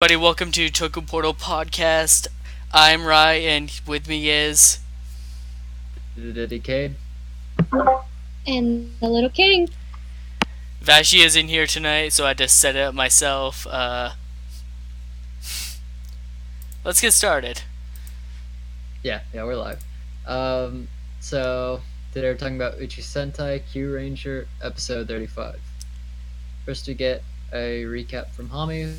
Buddy, welcome to Toku Portal Podcast. I'm Rai, and with me is The decade. And the little king. Vashi is in here tonight, so I had to set it up myself. Let's get started. Yeah, we're live. Um, so today we're talking about Uchuu Sentai KyuuRanger episode 35. First, we get a recap from Hami.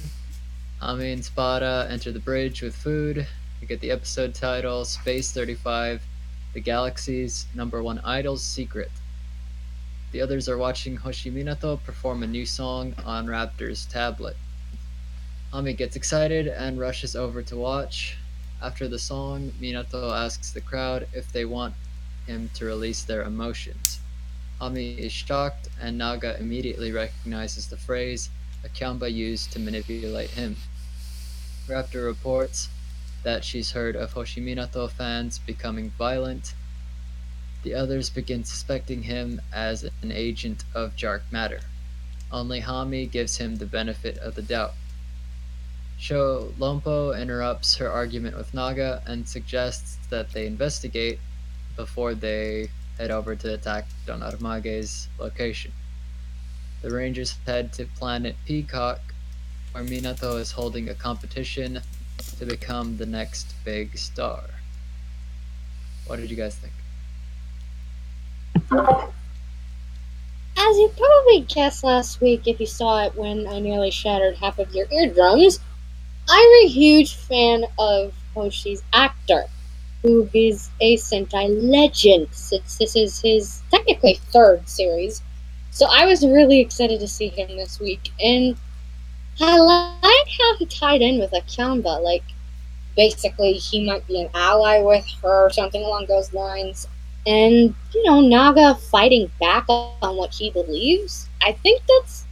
Hami and Spada enter the bridge with food. We get the episode title, Space 35, The Galaxy's #1 Idol's Secret. The others are watching Hoshiminato perform a new song on Raptor's tablet. Hami gets excited and rushes over to watch. After the song, Minato asks the crowd if they want him to release their emotions. Hami is shocked, and Naga immediately recognizes the phrase Akamba used to manipulate him. Raptor reports that she's heard of Hoshiminato fans becoming violent. The others begin suspecting him as an agent of dark matter. Only Hami gives him the benefit of the doubt. Sho Lompo interrupts her argument with Naga and suggests that they investigate before they head over to attack Don Armage's location. The Rangers head to planet Peacock, where Minato is holding a competition to become the next big star. What did you guys think? As you probably guessed last week if you saw it when I nearly shattered half of your eardrums, I'm a huge fan of Hoshi's actor, who is a Sentai legend since this is his technically third series. So I was really excited to see him this week, and I like how he tied in with Akamba. Like, basically, he might be an ally with her or something along those lines. And, Naga fighting back on what he believes. I think that's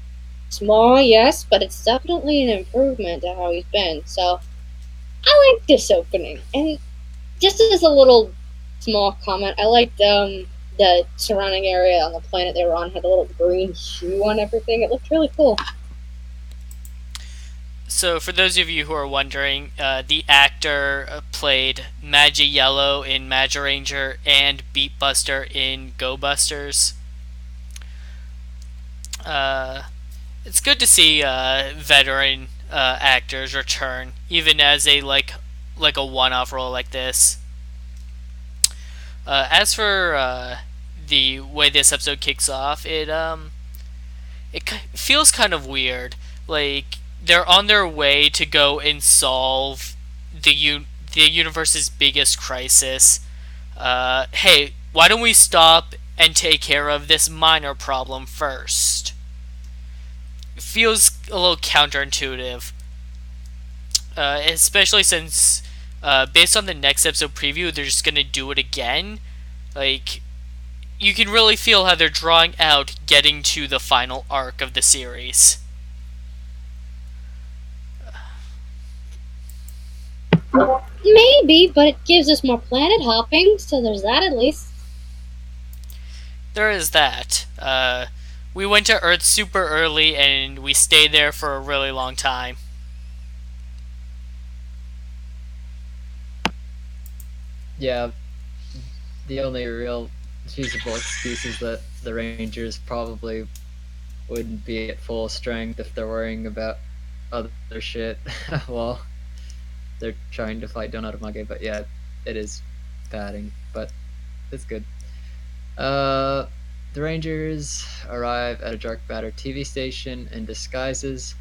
small, yes, but it's definitely an improvement to how he's been. So I like this opening. And just as a little small comment, I liked the surrounding area on the planet they were on had a little green hue on everything. It looked really cool. So, for those of you who are wondering, the actor played Magi Yellow in Magiranger and Beatbuster in Go Busters. It's good to see veteran actors return, even as a a one-off role like this. As for the way this episode kicks off, it feels kind of weird. Like they're on their way to go and solve the universe's biggest crisis. Hey, why don't we stop and take care of this minor problem first? It feels a little counterintuitive, especially since based on the next episode preview, they're just gonna do it again. Like you can really feel how they're drawing out getting to the final arc of the series. Maybe, but it gives us more planet hopping, so there's that at least. There is that. We went to Earth super early and we stayed there for a really long time. Yeah, the only real feasible excuse is that the Rangers probably wouldn't be at full strength if they're worrying about other shit. Well, they're trying to fight Don Armage, but yeah, it is padding, but it's good. The Rangers arrive at a dark matter TV station in disguises.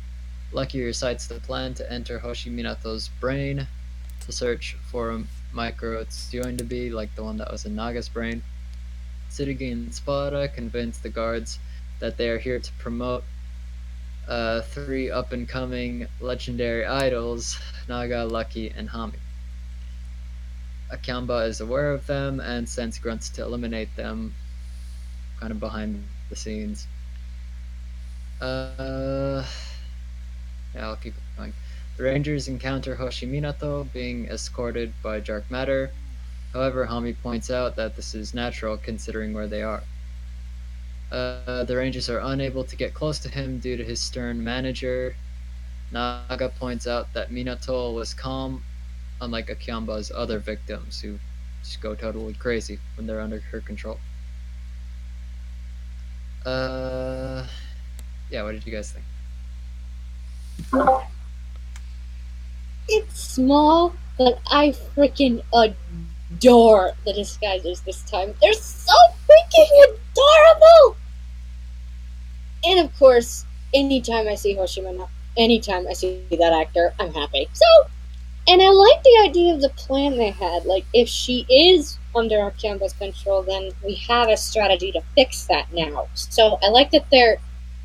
Lucky recites the plan to enter Hoshiminato's brain to search for a micro it's going to be, like the one that was in Naga's brain. Tsurugi and Spada convince the guards that they are here to promote three up and coming legendary idols, Naga, Lucky, and Hami. Akamba is aware of them and sends grunts to eliminate them, kind of behind the scenes. Yeah, I'll keep going. The Rangers encounter Hoshiminato being escorted by dark matter. However, Hami points out that this is natural considering where they are. The Rangers are unable to get close to him due to his stern manager. Naga points out that Minato was calm, unlike Akyamba's other victims who just go totally crazy when they're under her control. Uh, yeah, what did you guys think? It's small, but I freaking adore the disguises this time. They're so freaking adorable! And of course, anytime I see Hoshimana, anytime I see that actor, I'm happy. So, and I like the idea of the plan they had. Like, if she is under Akyamba's control, then we have a strategy to fix that now. So I like that they're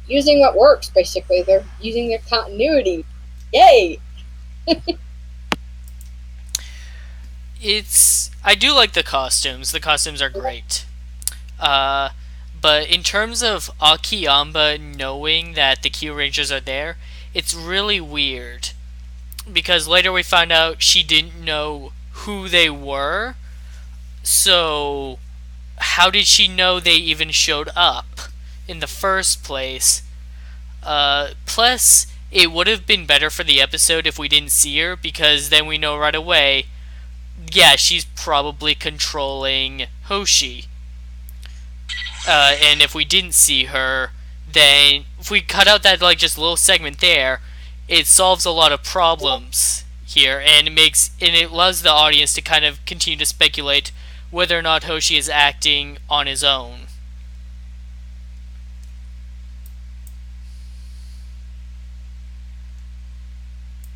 using what works, basically. They're using their continuity. Yay! I do like the costumes. The costumes are great. Uh, but in terms of Akiyamba knowing that the KyuuRangers are there, it's really weird. Because later we found out she didn't know who they were. So, how did she know they even showed up in the first place? Plus, it would have been better for the episode if we didn't see her, because then we know right away, yeah, she's probably controlling Hoshi. And if we didn't see her, then if we cut out that like just little segment there, it solves a lot of problems here, and it allows the audience to kind of continue to speculate whether or not Hoshi is acting on his own.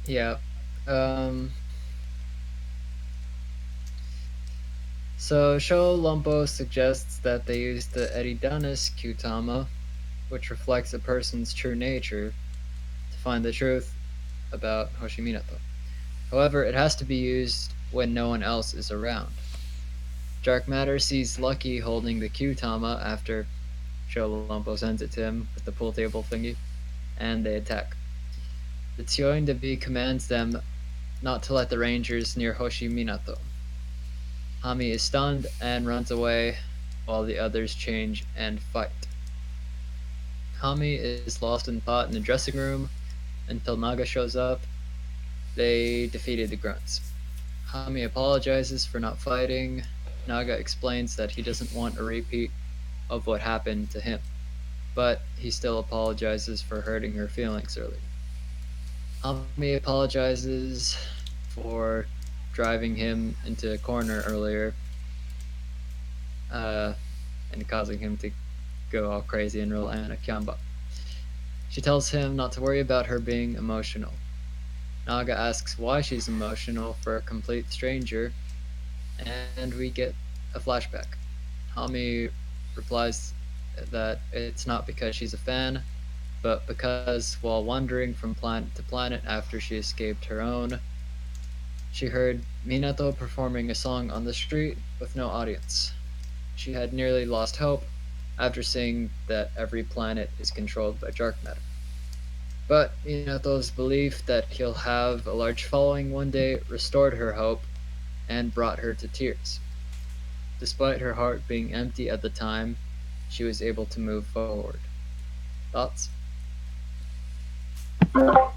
Yeah. Um, so Sho Lumbo suggests that they use the Eridanis Kyutama, which reflects a person's true nature, to find the truth about Hoshiminato. However, it has to be used when no one else is around. Dark Matter sees Lucky holding the Kyutama after Sho Lumbo sends it to him with the pool table thingy, and they attack. The Tsuyoin Debi commands them not to let the Rangers near Hoshiminato. Hami is stunned and runs away while the others change and fight. Hami is lost in thought in the dressing room until Naga shows up. They defeated the grunts. Hami apologizes for not fighting. Naga explains that he doesn't want a repeat of what happened to him, but he still apologizes for hurting her feelings earlier. Hami apologizes for driving him into a corner earlier, and causing him to go all crazy and rely on Akyamba. She tells him not to worry about her being emotional. Naga asks why she's emotional for a complete stranger, and we get a flashback. Hami replies that it's not because she's a fan, but because while wandering from planet to planet after she escaped her own, she heard Minato performing a song on the street with no audience. She had nearly lost hope after seeing that every planet is controlled by dark matter. But Minato's belief that he'll have a large following one day restored her hope and brought her to tears. Despite her heart being empty at the time, she was able to move forward. Thoughts? For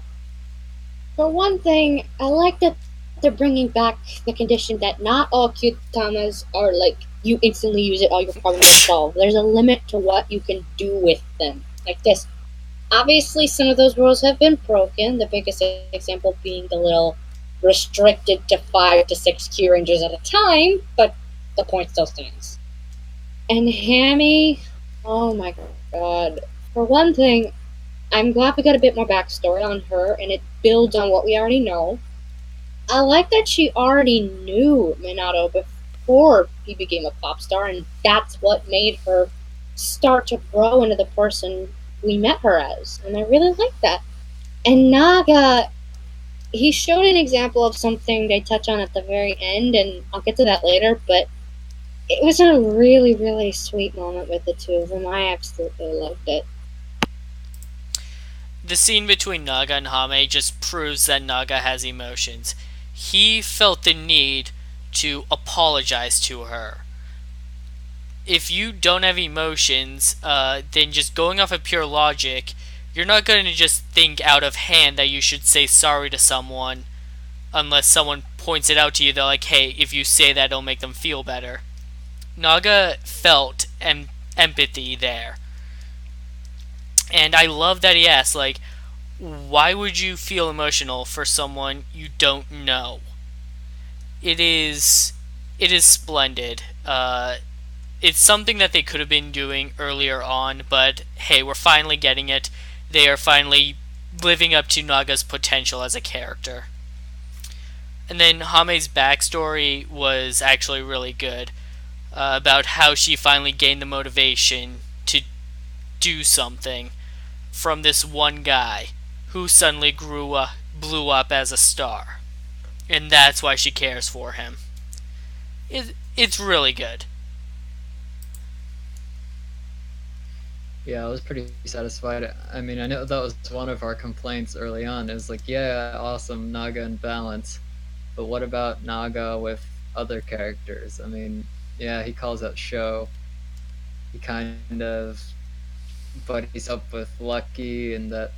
one thing, I like that they're bringing back the condition that not all Kyutamas are like you instantly use it, all your problems are solved. There's a limit to what you can do with them. Like this. Obviously, some of those rules have been broken, the biggest example being the little restricted to 5 to 6 KyuuRangers at a time, but the point still stands. And Hammy, oh my god. For one thing, I'm glad we got a bit more backstory on her, and it builds on what we already know. I like that she already knew Minato before he became a pop star, and that's what made her start to grow into the person we met her as. And I really like that. And Naga, he showed an example of something they touch on at the very end, and I'll get to that later, but it was a really, really sweet moment with the two of them. I absolutely loved it. The scene between Naga and Hame just proves that Naga has emotions. He felt the need to apologize to her. If you don't have emotions, then just going off of pure logic, You're not going to just think out of hand that you should say sorry to someone unless someone points it out to you. They're like, hey, if you say that, it'll make them feel better. Naga felt empathy there. And I love that he asked, like, why would you feel emotional for someone you don't know? It is, it is splendid. It's something that they could have been doing earlier on, but hey, we're finally getting it. They are finally living up to Naga's potential as a character. And then Hame's backstory was actually really good, about how she finally gained the motivation to do something from this one guy who suddenly blew up as a star. And that's why she cares for him. It's really good. Yeah, I was pretty satisfied. I mean, I know that was one of our complaints early on. It was like, yeah, awesome, Naga and balance. But what about Naga with other characters? I mean, yeah, he calls out Sho. He kind of buddies up with Lucky in that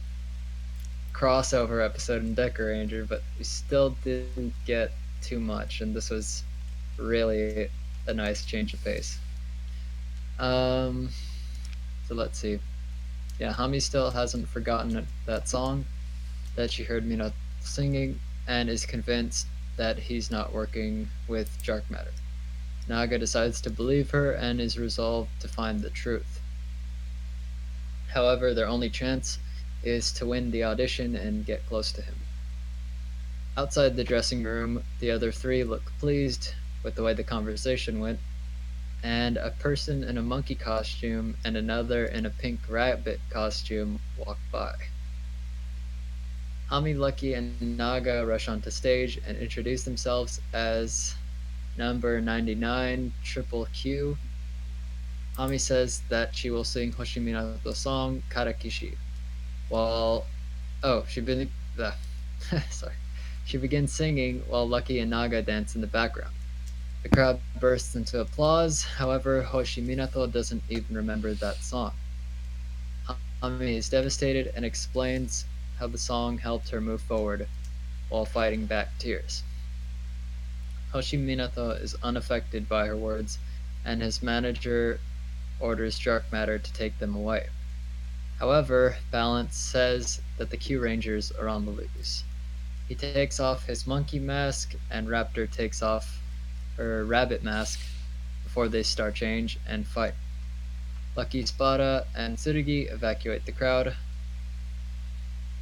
crossover episode in Ranger, but we still didn't get too much, and this was really a nice change of pace. Um, so let's see. Yeah, Hami still hasn't forgotten that song that she heard Mina singing and is convinced that he's not working with dark matter. Naga decides to believe her and is resolved to find the truth. However, their only chance is to win the audition and get close to him. Outside the dressing room, the other three look pleased with the way the conversation went, and a person in a monkey costume and another in a pink rabbit costume walk by. Hami, Lucky, and Naga rush onto stage and introduce themselves as number 99 Triple Q. Hami says that she will sing Hoshiminato's song Karakishi, while sorry. She begins singing while Lucky and Naga dance in the background. The crowd bursts into applause. However, Hoshiminato doesn't even remember that song. Hami is devastated and explains how the song helped her move forward while fighting back tears. Hoshiminato is unaffected by her words, and his manager orders dark matter to take them away. However, Balance says that the KyuuRangers are on the loose. He takes off his monkey mask, and Raptor takes off her rabbit mask before they start change and fight. Lucky, Spada, and Tsurugi evacuate the crowd.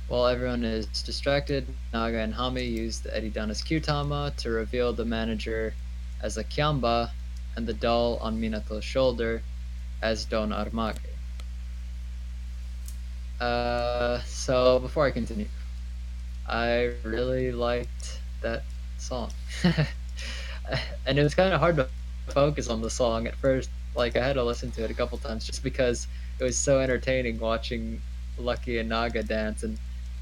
While everyone is distracted, Naga and Hami use the Eridana's Kyutama to reveal the manager as a Kyamba and the doll on Minato's shoulder as Don Armage. So before I continue, I really liked that song. And it was kind of hard to focus on the song at first. Like, I had to listen to it a couple times just because it was so entertaining watching Lucky and Naga dance and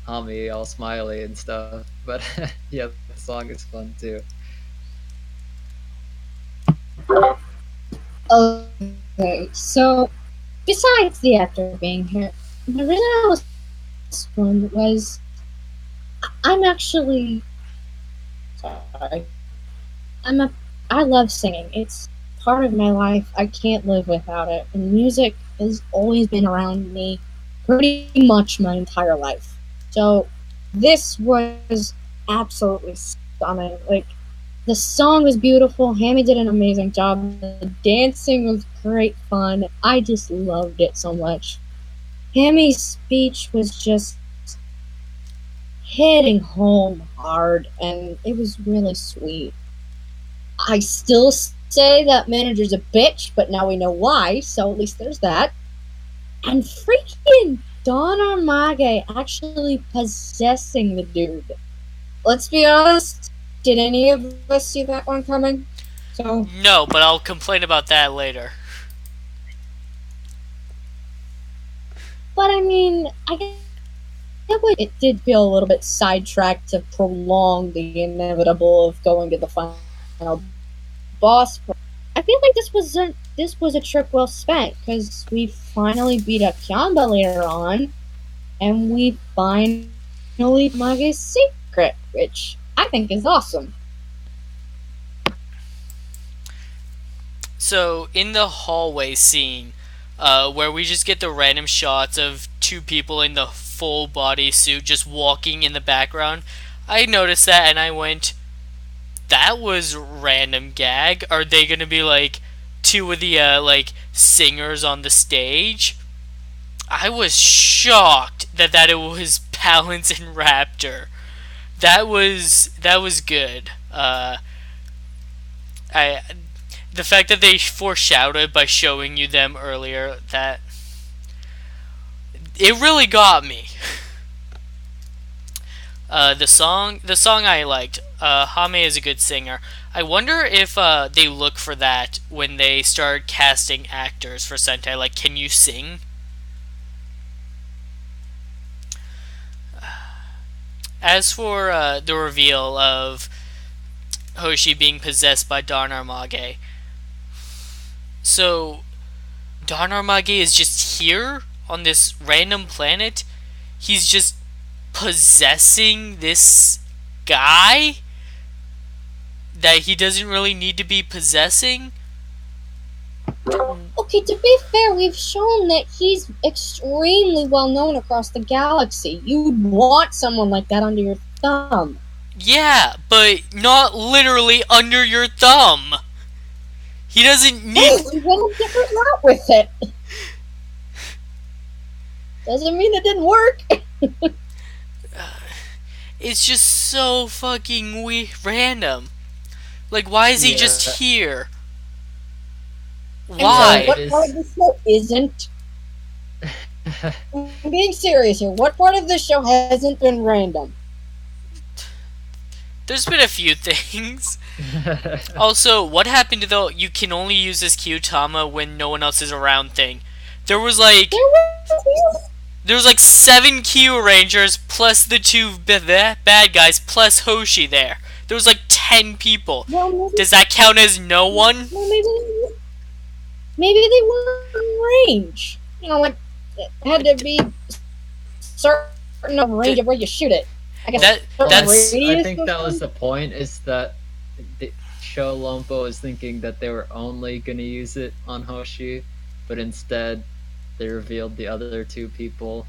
Hami all smiley and stuff. But yeah, the song is fun too. Okay, so besides the actor being here, the reason I was one was I'm actually sorry. I'm a I love singing. It's part of my life. I can't live without it. And music has always been around me pretty much my entire life. So this was absolutely stunning. Like the song was beautiful. Hammy did an amazing job. The dancing was great fun. I just loved it so much. Hammy's speech was just hitting home hard, and it was really sweet. I still say that manager's a bitch, but now we know why, so at least there's that. And freaking Don Armage actually possessing the dude. Let's be honest, did any of us see that one coming? So No, but I'll complain about that later. but I mean, I guess it did feel a little bit sidetracked to prolong the inevitable of going to the final boss. I feel like this was a trip well spent because we finally beat up Kyamba later on, and we finally Mage's secret, which I think is awesome. So in the hallway scene, where we just get the random shots of two people in the full body suit just walking in the background, I noticed that and I went, "That was random gag. Are they gonna be like two of the like singers on the stage?" I was shocked that it was Balance and Raptor. That was good. I the fact that they foreshadowed by showing you them earlier, that it really got me. The song I liked. Hame is a good singer. I wonder if they look for that when they start casting actors for Sentai. Like, can you sing? As for the reveal of Hoshi being possessed by Don Armage, so Don Armage is just here on this random planet. He's just possessing this guy that he doesn't really need to be possessing. Okay, to be fair, we've shown that he's extremely well known across the galaxy. You'd want someone like that under your thumb. Yeah, but not literally under your thumb. He doesn't Hey, need. we went a different route with it. Doesn't mean it didn't work. It's just so fucking random. Like, why is he Yeah. just here? I'm sorry, Why? what part of the show isn't? I'm being serious here. What part of the show hasn't been random? There's been a few things. Also, what happened to the "you can only use this Kyutama when no one else is around" thing? There was like There was 7 KyuuRangers plus the two bad guys plus Hoshi there. There was like 10 people. well, maybe, Does that count as no one? well, maybe they weren't in range. You know, like it had to be certain of range of where you shoot it. I guess That- certain that's- radius I think or that was the something? point, is that the show Lompo was thinking that they were only going to use it on Hoshi, but instead they revealed the other two people,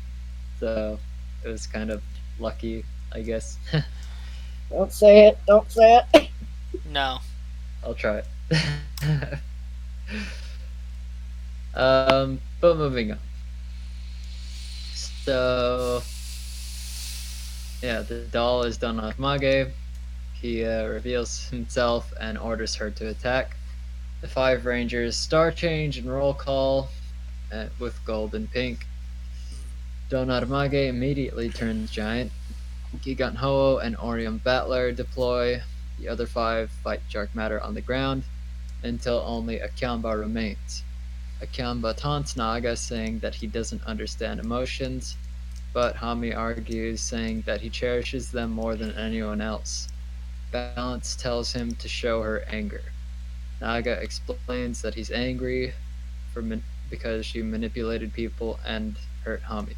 so it was kind of lucky, I guess. Don't say it. Don't say it. No. I'll try it. But moving on. So, yeah, the doll is done on Mage. He reveals himself and orders her to attack. The 5 Rangers star change and roll call with gold and pink. Don Armage immediately turns giant. Gigan Ho and Orion Battler deploy. The other 5 fight Dark Matter on the ground until only Akamba remains. Akamba taunts Naga, saying that he doesn't understand emotions, but Hami argues, saying that he cherishes them more than anyone else. Balance tells him to show her anger. Naga explains that he's angry because she manipulated people and hurt Hami.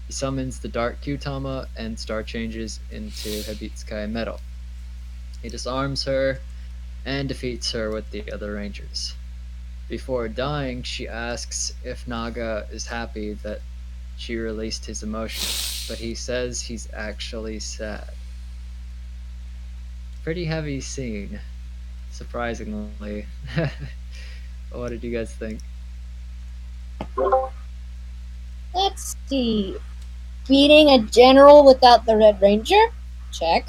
He summons the Dark Kyutama and star changes into Habitsukai Metal. He disarms her and defeats her with the other Rangers. Before dying, she asks if Naga is happy that she released his emotions, but he says he's actually sad. Pretty heavy scene, surprisingly. What did you guys think? Let's see. Beating a general without the Red Ranger? Check.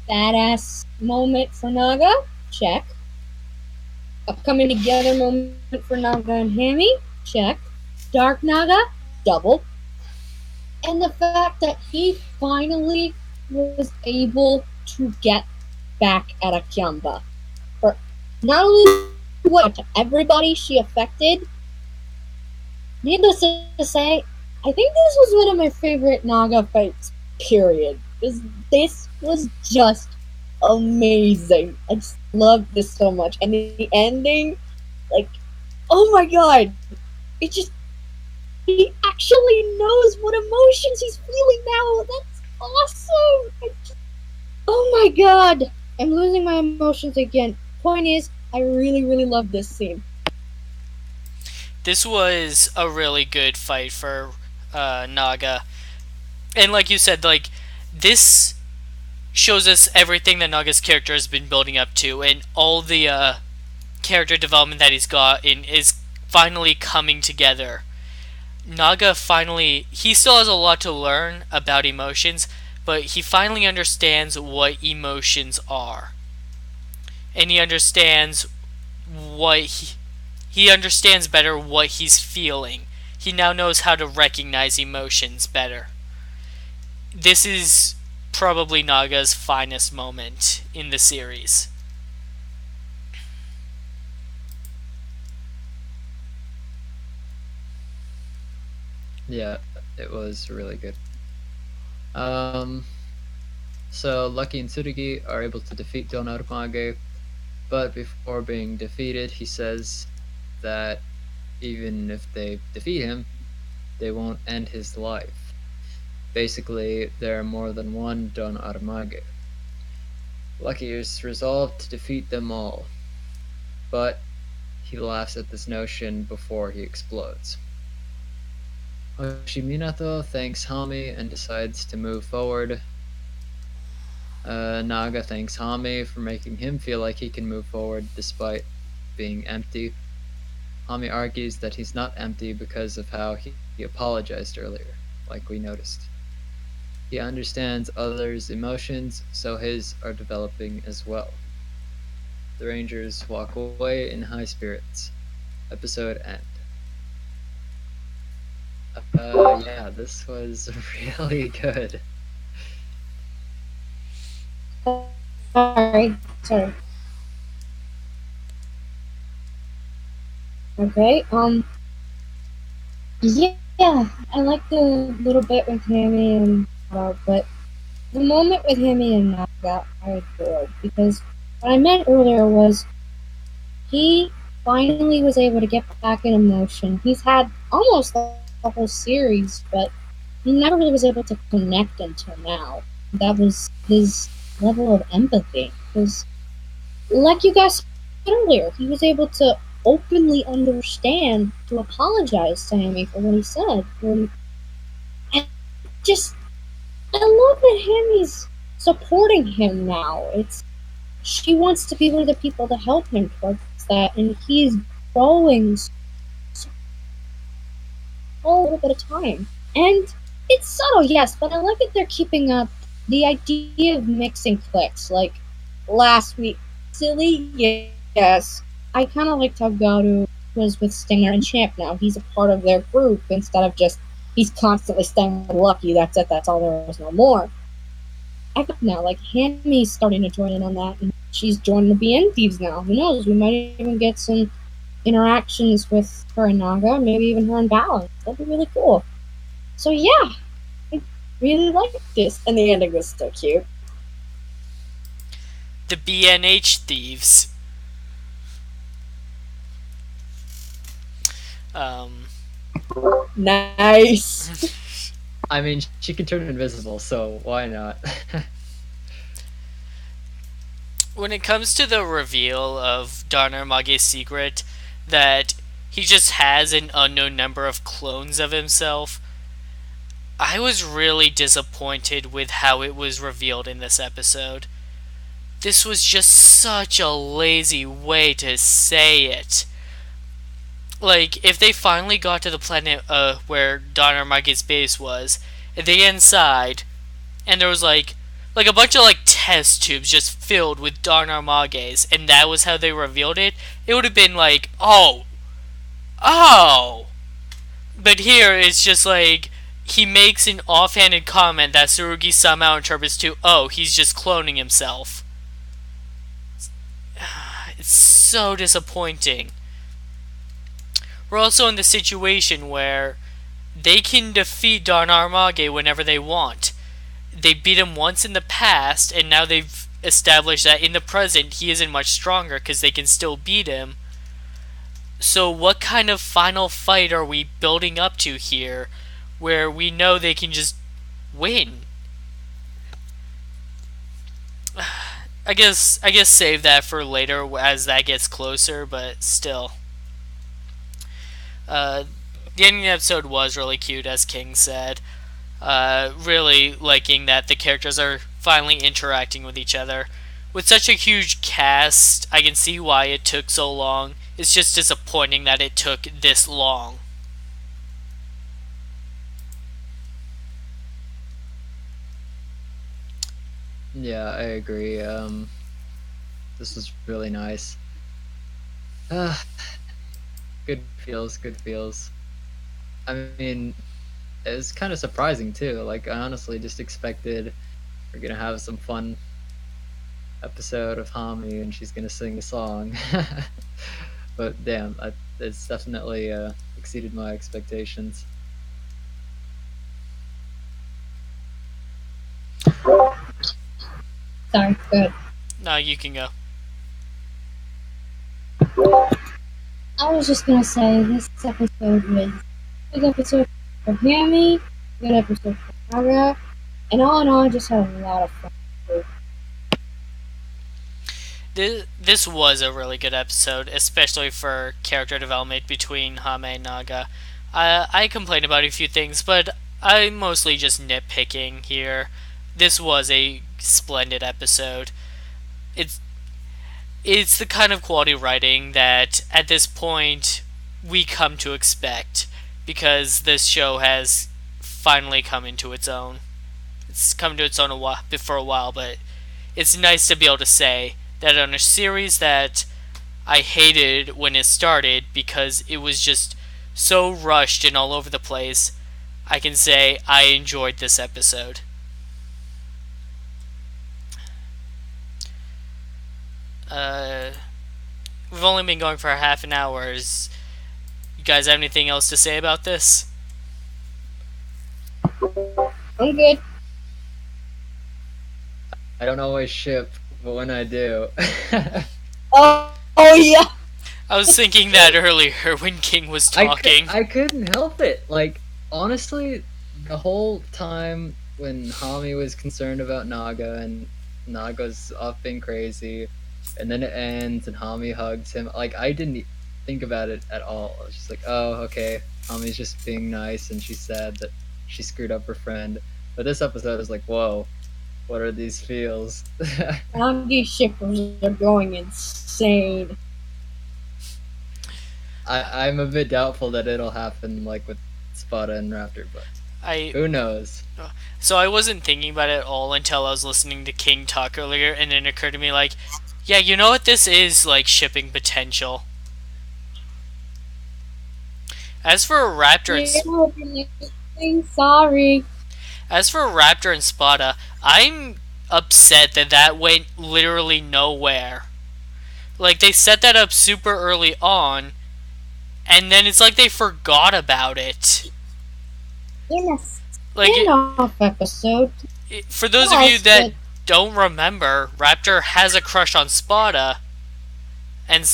Badass moment for Naga? Check. A coming together moment for Naga and Hammy? Check. Dark Naga? Double. And the fact that he finally was able to get back at Akamba. For not only what to everybody she affected, needless to say, I think this was one of my favorite Naga fights, period. This was just amazing. I just loved this so much. And the ending, like, oh my god. It just, he actually knows what emotions he's feeling now. That's awesome. Oh my god. I'm losing my emotions again. Point is, I really, really love this scene. This was a really good fight for Naga. And like you said, like, this shows us everything that Naga's character has been building up to, and all the character development that he's got in is finally coming together. Naga finally, he still has a lot to learn about emotions, but he finally understands what emotions are. And he understands what he understands better what he's feeling. He now knows how to recognize emotions better. This is probably Naga's finest moment in the series. Yeah, it was really good. Um, so Lucky and Tsurugi are able to defeat Don Arumage, but before being defeated, he says that even if they defeat him, they won't end his life. Basically, there are more than one Don Arumage. Lucky is resolved to defeat them all, but he laughs at this notion before he explodes. Hoshiminato thanks Hami and decides to move forward. Naga thanks Hami for making him feel like he can move forward despite being empty. Hami argues that he's not empty because of how he apologized earlier, like we noticed. He understands others' emotions, so his are developing as well. The Rangers walk away in high spirits. Episode end. Yeah, this was really good. Sorry. Okay, yeah, I like the little bit with Hammy and but the moment with Hammy and Naga I adored because what I meant earlier was he finally was able to get back in emotion. He's had almost the whole series, but he never really was able to connect until now. That was his level of empathy. Because, like you guys said earlier, he was able to openly understand to apologize to Hammy for what he said. And just, I love that Hammy's supporting him now. It's she wants to be one of the people to help him towards that, and he's growing so a little bit of time. And it's subtle, yes, but I like that they're keeping up the idea of mixing clicks. Like last week, silly, yes. I kind of liked how Garu was with Stinger and Champ now. He's a part of their group instead of just he's constantly staying with Lucky. That's it. That's all there is. No more. I think now, like Hammy's starting to join in on that, and she's joining the BN Thieves now. Who knows? We might even get some interactions with her and Naga, maybe even her and Balance. That'd be really cool. So yeah, I really liked this, and the ending was so cute. The BNH thieves. Um, Nice. I mean, she can turn invisible, so why not? when it comes to the reveal of Darner Mage's secret, that he just has an unknown number of clones of himself, I was really disappointed with how it was revealed in this episode. This was just such a lazy way to say it. Like, if they finally got to the planet where Don Armage's base was, and they inside, and there was like a bunch of like test tubes just filled with Don Armage's, and that was how they revealed it, it would have been like, oh. But here it's just like he makes an offhanded comment that Tsurugi somehow interprets to, oh, he's just cloning himself. It's so disappointing. We're also in the situation where they can defeat Don Armage whenever they want. They beat him once in the past, and now they've established that in the present he isn't much stronger because they can still beat him. So what kind of final fight are we building up to here, where we know they can just win? I guess save that for later as that gets closer, but still. Uh, the ending of the episode was really cute, as King said. Really liking that the characters are finally interacting with each other. With such a huge cast, I can see why it took so long. It's just disappointing that it took this long. Yeah, I agree. This was really nice. Uh, good feels, good feels. I mean, it's kind of surprising too. Like, I honestly just expected we're gonna have some fun episode of Hami and she's gonna sing a song. But damn, it's definitely exceeded my expectations. Sorry, good. Now you can go. I was just gonna say this episode was a good episode for Hammy, good episode for Naga, and all in all, I just had a lot of fun. This was a really good episode, especially for character development between Hame and Naga. I complained about a few things, but I'm mostly just nitpicking here. This was a splendid episode. It's it's the kind of quality writing that at this point we come to expect because this show has finally come into its own. It's come to its own for a while, but it's nice to be able to say that on a series that I hated when it started because it was just so rushed and all over the place, I can say I enjoyed this episode. Uh, we've only been going for half an hour. You guys have anything else to say about this? I'm good. I don't always ship, but when I do. Oh yeah. I was thinking that earlier when King was talking. I couldn't help it. Like, honestly, the whole time when Hami was concerned about Naga and Naga's off being crazy, and then it ends and Hami hugs him, like, I didn't think about it at all. I was just like, oh, okay, Hami's just being nice and she's sad that she screwed up her friend. But this episode is like, whoa, what are these feels? Angie shippers are going insane. I'm a bit doubtful that it'll happen like with Spada and Raptor, but I who knows? So I wasn't thinking about it at all until I was listening to King talk earlier, and then it occurred to me like, yeah, you know what? This is like shipping potential. As for Raptor Sorry. As for Raptor and Spada, I'm upset that that went literally nowhere. Like they set that up super early on, and then it's like they forgot about it. In a Like spin-off episode. For those of you that don't remember, Raptor has a crush on Spada, and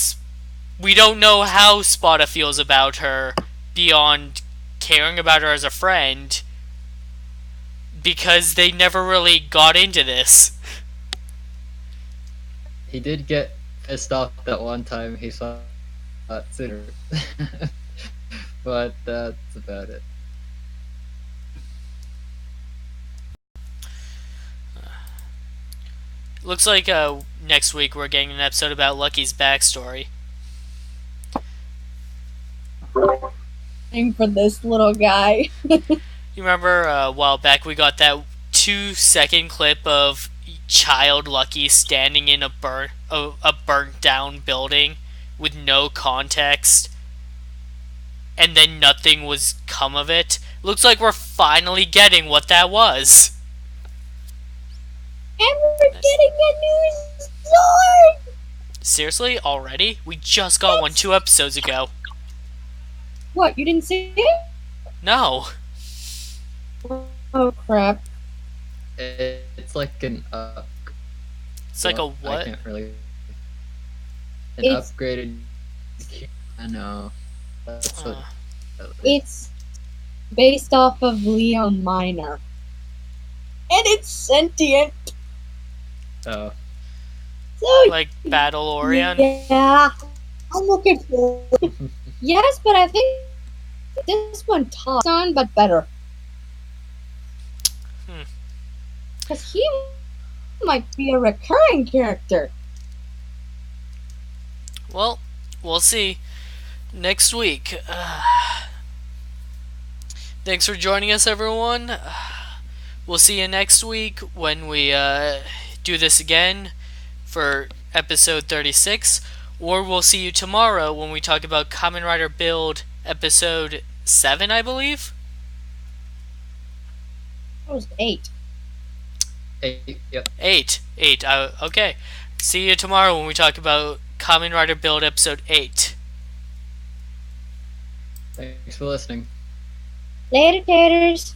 we don't know how Spada feels about her beyond caring about her as a friend because they never really got into this. He did get pissed off that one time he saw Tsutter. But that's about it. Looks like next week we're getting an episode about Lucky's backstory. For this little guy. You remember a while back we got that 2-second clip of child Lucky standing in a burnt down building with no context, and then nothing was come of it. Looks like we're finally getting what that was. And we're getting a new sword! Seriously? Already? We just got one 2 episodes ago. What, you didn't see it? No. Oh crap. It's like an It's like a what? I can't really. An It's- upgraded I know. That's what. Uh, It's based off of Leon Minor. And it's sentient. Oh, So, like Battle Orion. yeah. I'm looking for it. Yes, but I think this one tops on, but better. Hmm. Because he might be a recurring character. Well, we'll see next week. Thanks for joining us, everyone. We'll see you next week when we do this again for episode 36, or we'll see you tomorrow when we talk about Kamen Rider Build episode 7, I believe. That was 8. 8. Yep. 8. Okay. See you tomorrow when we talk about Kamen Rider Build episode 8. Thanks for listening. Later, taters.